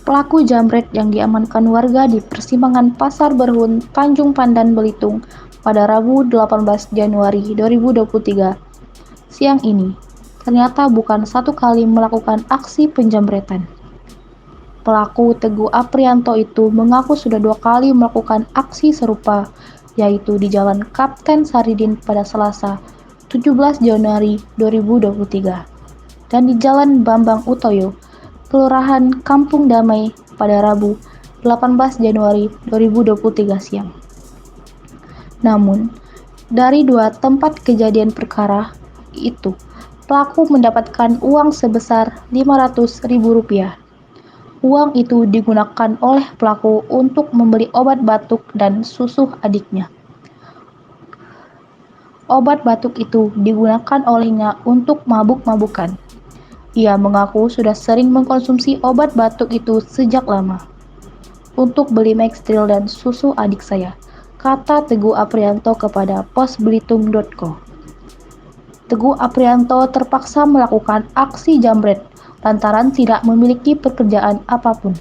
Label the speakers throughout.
Speaker 1: Pelaku jambret yang diamankan warga di persimpangan Pasar Berhun, Tanjung Pandan, Belitung pada Rabu 18 Januari 2023 siang ini ternyata bukan satu kali melakukan aksi penjambretan. Pelaku Teguh Aprianto itu mengaku sudah 2 kali melakukan aksi serupa, yaitu di Jalan Kapten Saridin pada Selasa 17 Januari 2023 dan di Jalan Bambang Utoyo, Kelurahan Kampung Damai pada Rabu 18 Januari 2023 siang. Namun, dari 2 tempat kejadian perkara itu, pelaku mendapatkan uang sebesar Rp500.000. Uang itu digunakan oleh pelaku untuk membeli obat batuk dan susu adiknya. Obat batuk itu digunakan olehnya untuk mabuk-mabukan. Ia mengaku sudah sering mengkonsumsi obat batuk itu sejak lama. Untuk beli Maxtril dan susu adik saya, kata Teguh Aprianto kepada posbelitung.co. Teguh Aprianto terpaksa melakukan aksi jambret lantaran tidak memiliki pekerjaan apapun.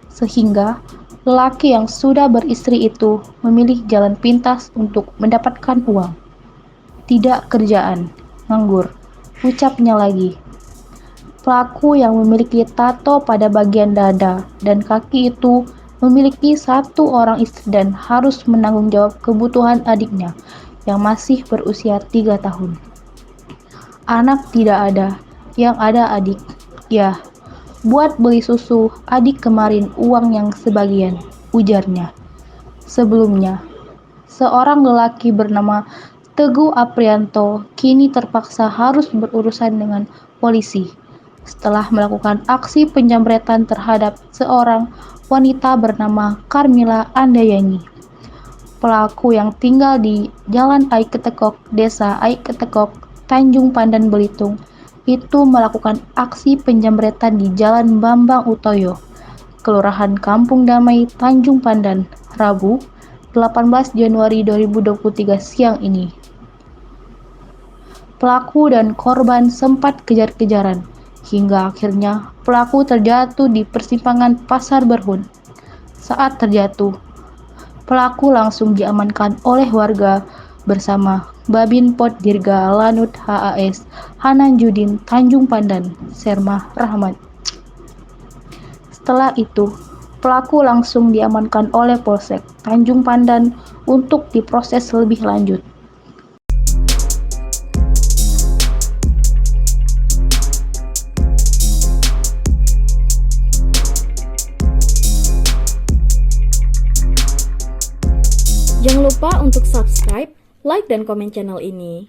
Speaker 1: Sehingga lelaki yang sudah beristri itu memilih jalan pintas untuk mendapatkan uang. Tidak kerjaan, nganggur, ucapnya lagi. Pelaku yang memiliki tato pada bagian dada dan kaki itu memiliki 1 orang istri dan harus menanggung jawab kebutuhan adiknya yang masih berusia 3 tahun. Anak tidak ada, yang ada adik. Ya, buat beli susu adik kemarin uang yang sebagian, ujarnya. Sebelumnya, seorang lelaki bernama Teguh Aprianto kini terpaksa harus berurusan dengan polisi setelah melakukan aksi penjambretan terhadap seorang wanita bernama Carmila Andayani. Pelaku yang tinggal di Jalan Aiketekok, Desa Aiketekok, Tanjung Pandan, Belitung, itu melakukan aksi penjambretan di Jalan Bambang Utoyo, Kelurahan Kampung Damai, Tanjung Pandan, Rabu 18 Januari 2023 siang ini. Pelaku dan korban sempat kejar-kejaran, hingga akhirnya pelaku terjatuh di persimpangan Pasar Berhun. Saat terjatuh, pelaku langsung diamankan oleh warga bersama Babinpot Dirga Lanut HAS Hanan Judin Tanjung Pandan, Sermah Rahmat. Setelah itu, pelaku langsung diamankan oleh Polsek Tanjung Pandan untuk diproses lebih lanjut.
Speaker 2: Jangan lupa untuk subscribe, like, dan komen channel ini.